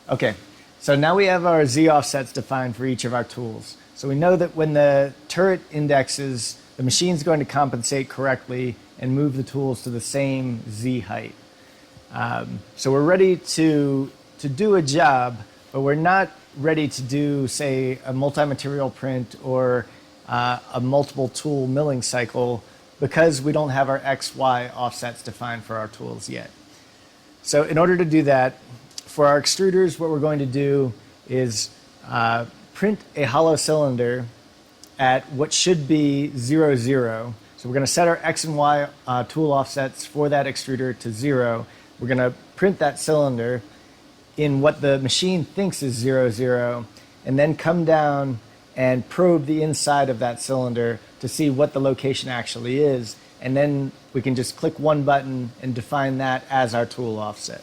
Okay, so now we have our Z offsets defined for each of our tools. So we know that when the turret indexes, the machine's going to compensate correctly and move the tools to the same Z height. So we're ready to do a job, but we're not ready to do, say, a multi-material print or a multiple tool milling cycle because we don't have our X, Y offsets defined for our tools yet. So in order to do that, for our extruders, what we're going to do is print a hollow cylinder at what should be 0, 0. So we're going to set our X and Y tool offsets for that extruder to 0. We're going to print that cylinder in what the machine thinks is 0, 0, and then come down and probe the inside of that cylinder to see what the location actually is. And then we can just click one button and define that as our tool offset.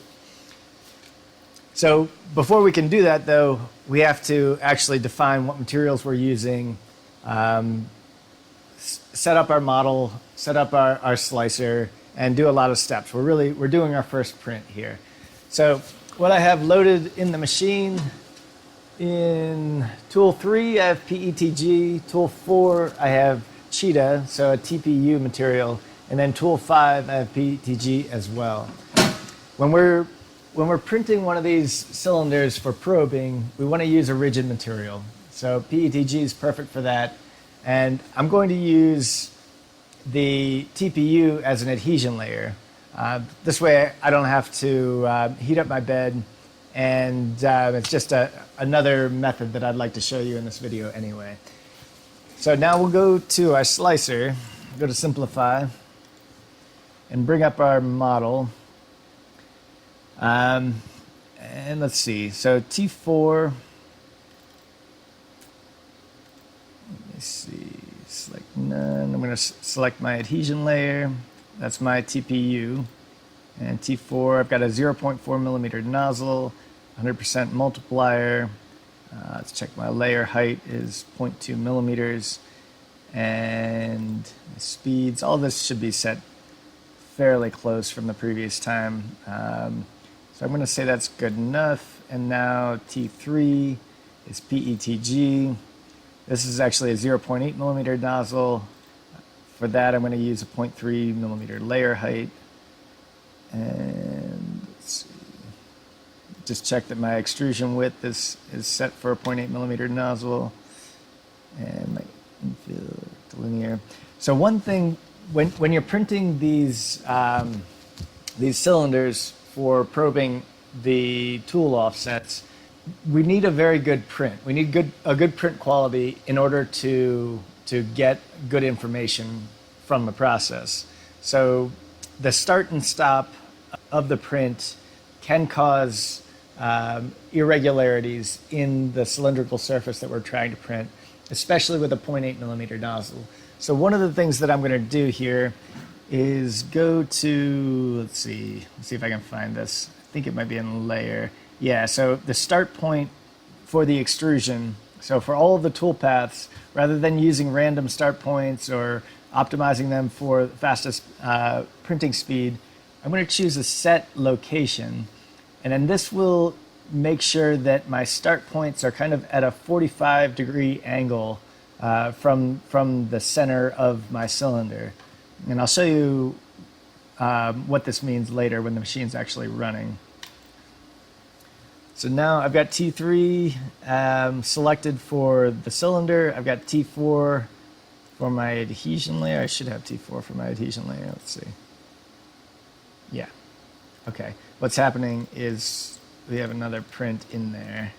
So before we can do that, though, we have to actually define what materials we're using, set up our model, set up our slicer, and do a lot of steps. We're doing our first print here. So what I have loaded in the machine, in tool 3, I have PETG. Tool 4, I have Cheetah, so a TPU material. And then tool 5, I have PETG as well. When we're printing one of these cylinders for probing, we want to use a rigid material. So PETG is perfect for that. And I'm going to use the TPU as an adhesion layer. This way I don't have to heat up my bed, and it's just another method that I'd like to show you in this video anyway. So now we'll go to our slicer, go to Simplify, and bring up our model. And let's see, so T4, let me see, select none. I'm going to select my adhesion layer. That's my TPU. And T4, I've got a 0.4 millimeter nozzle, 100% multiplier. Let's check my layer height is 0.2 millimeters. And the speeds, all this should be set fairly close from the previous time. So I'm going to say that's good enough. And now T3 is PETG. This is actually a 0.8 millimeter nozzle. For that, I'm going to use a 0.3 millimeter layer height. And let's see. Just check that my extrusion width is set for a 0.8 millimeter nozzle. And my infill linear. So one thing, when you're printing these cylinders for probing the tool offsets, we need a very good print. We need a good print quality in order to get good information from the process. So the start and stop of the print can cause irregularities in the cylindrical surface that we're trying to print, especially with a 0.8 millimeter nozzle. So one of the things that I'm going to do here is go to, let's see if I can find this. I think it might be in layer. Yeah, so the start point for the extrusion, so for all of the tool paths, rather than using random start points or optimizing them for the fastest printing speed, I'm going to choose a set location. And then this will make sure that my start points are kind of at a 45-degree angle from the center of my cylinder. And I'll show you what this means later when the machine's actually running. So now I've got T3 selected for the cylinder. I've got T4 for my adhesion layer. I should have T4 for my adhesion layer. Let's see. Yeah. Okay. What's happening is we have another print in there.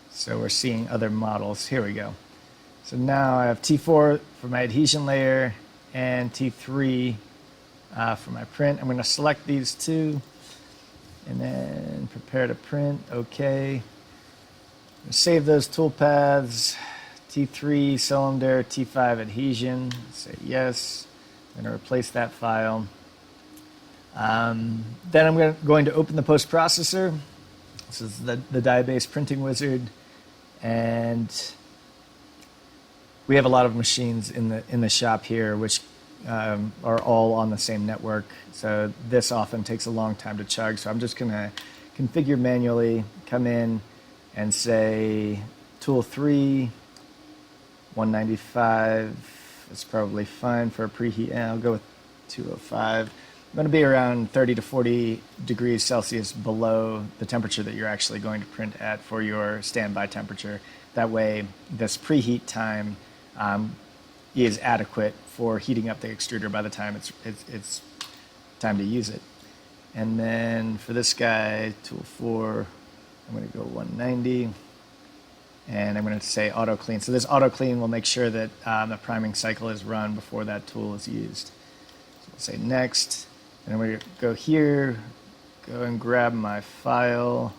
So we're seeing other models. Here we go. So now I have T4 for my adhesion layer and T3 for my print. I'm going to select these two and then prepare to print. Okay. Save those tool paths. T3 cylinder, T5 adhesion. Say yes. I'm going to replace that file. Then I'm going to open the post processor. This is the die-based printing wizard, and we have a lot of machines in the shop here, which are all on the same network. So this often takes a long time to chug. So I'm just going to configure manually, come in and say tool 3, 195 is probably fine for a preheat. And I'll go with 205. I'm going to be around 30 to 40 degrees Celsius below the temperature that you're actually going to print at for your standby temperature. That way, this preheat time is adequate for heating up the extruder by the time it's time to use it. And then for this guy, tool 4, I'm going to go 190. And I'm going to say auto clean. So this auto clean will make sure that the priming cycle is run before that tool is used. So we'll say next. And I'm going to go here, go and grab my file.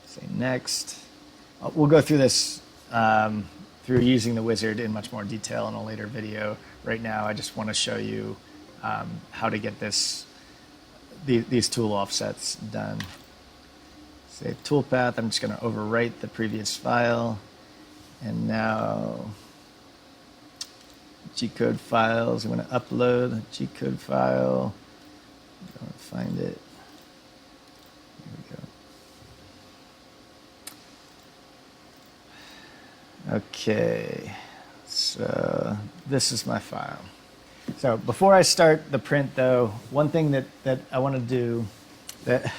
Say next. We'll go through this through using the wizard in much more detail in a later video. Right now, I just want to show you how to get these tool offsets done. Say toolpath. I'm just going to overwrite the previous file. And now G-code files. I'm going to upload a G-code file. I'm going to find it. Here we go. Okay, so this is my file. So before I start the print, though, one thing that I want to do that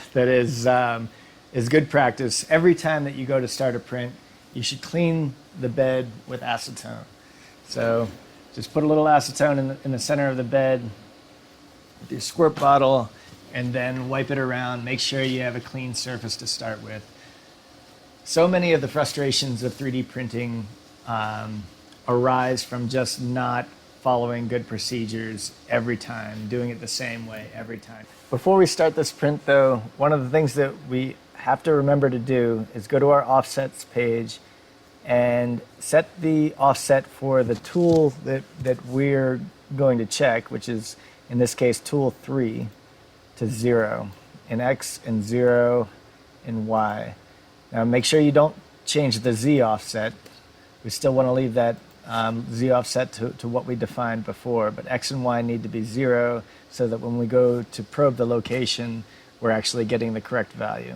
is good practice. Every time that you go to start a print, you should clean the bed with acetone. So just put a little acetone in the center of the bed with your squirt bottle, and then wipe it around. Make sure you have a clean surface to start with. So many of the frustrations of 3D printing arise from just not following good procedures every time, doing it the same way every time. Before we start this print, though, one of the things that we have to remember to do is go to our offsets page and set the offset for the tool that we're going to check, which is, in this case, tool 3 to 0 in X and 0 in Y. Now make sure you don't change the Z offset. We still want to leave that Z offset to what we defined before, but X and Y need to be 0 so that when we go to probe the location, we're actually getting the correct value.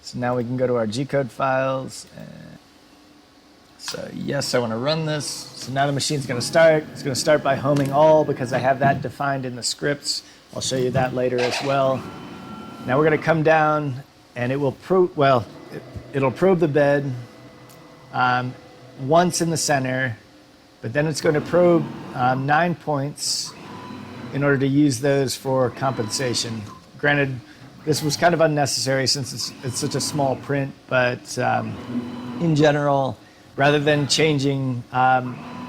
So now we can go to our G-code files. So yes, I want to run this. So now the machine's going to start. It's going to start by homing all because I have that defined in the scripts. I'll show you that later as well. Now we're going to come down and it will probe, well, it'll probe the bed once in the center, but then it's going to probe 9 points in order to use those for compensation. Granted, this was kind of unnecessary since it's such a small print, but in general, rather than changing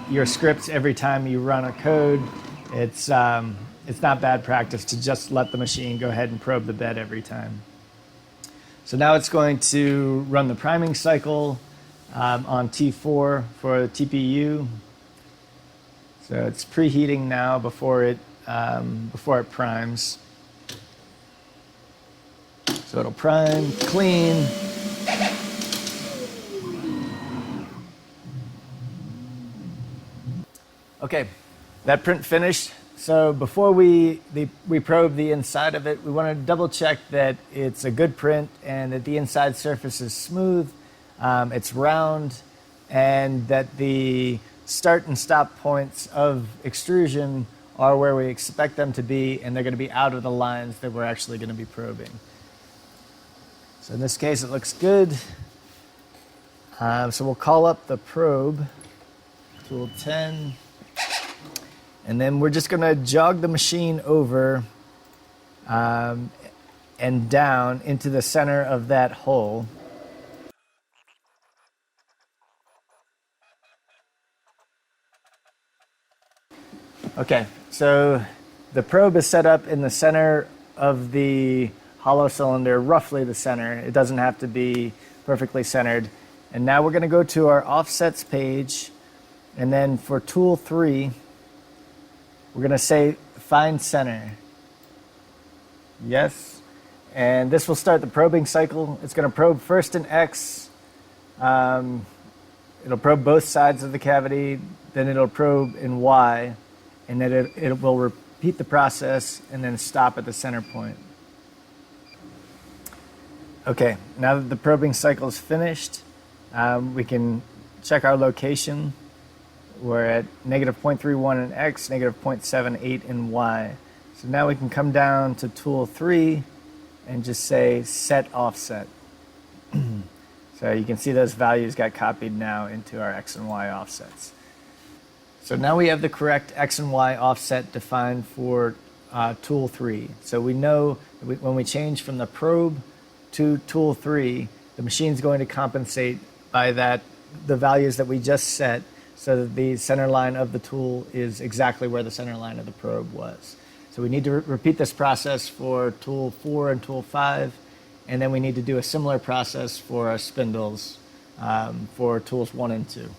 your scripts every time you run a code, it's not bad practice to just let the machine go ahead and probe the bed every time. So now it's going to run the priming cycle on T4 for the TPU. So it's preheating now before it primes. So it'll prime, clean. Okay, that print finished. So before we probe the inside of it, we want to double check that it's a good print and that the inside surface is smooth, it's round, and that the start and stop points of extrusion are where we expect them to be, and they're going to be out of the lines that we're actually going to be probing. So in this case, it looks good. So we'll call up the probe, tool 10. And then we're just going to jog the machine over and down into the center of that hole. Okay, so the probe is set up in the center of the hollow cylinder, roughly the center. It doesn't have to be perfectly centered. And now we're going to go to our offsets page, and then for tool 3, we're going to say find center. Yes. And this will start the probing cycle. It's going to probe first in X. It'll probe both sides of the cavity. Then it'll probe in Y. And then it will repeat the process, and then stop at the center point. Okay, now that the probing cycle is finished, we can check our location. We're at negative 0.31 in X, negative 0.78 in Y. So now we can come down to tool 3 and just say set offset. So you can see those values got copied now into our X and Y offsets. So now we have the correct X and Y offset defined for tool 3. So we know that when we change from the probe to tool 3, the machine's going to compensate by the values that we just set, so that the center line of the tool is exactly where the center line of the probe was. So we need to repeat this process for tool 4 and tool 5, and then we need to do a similar process for our spindles for tools 1 and 2.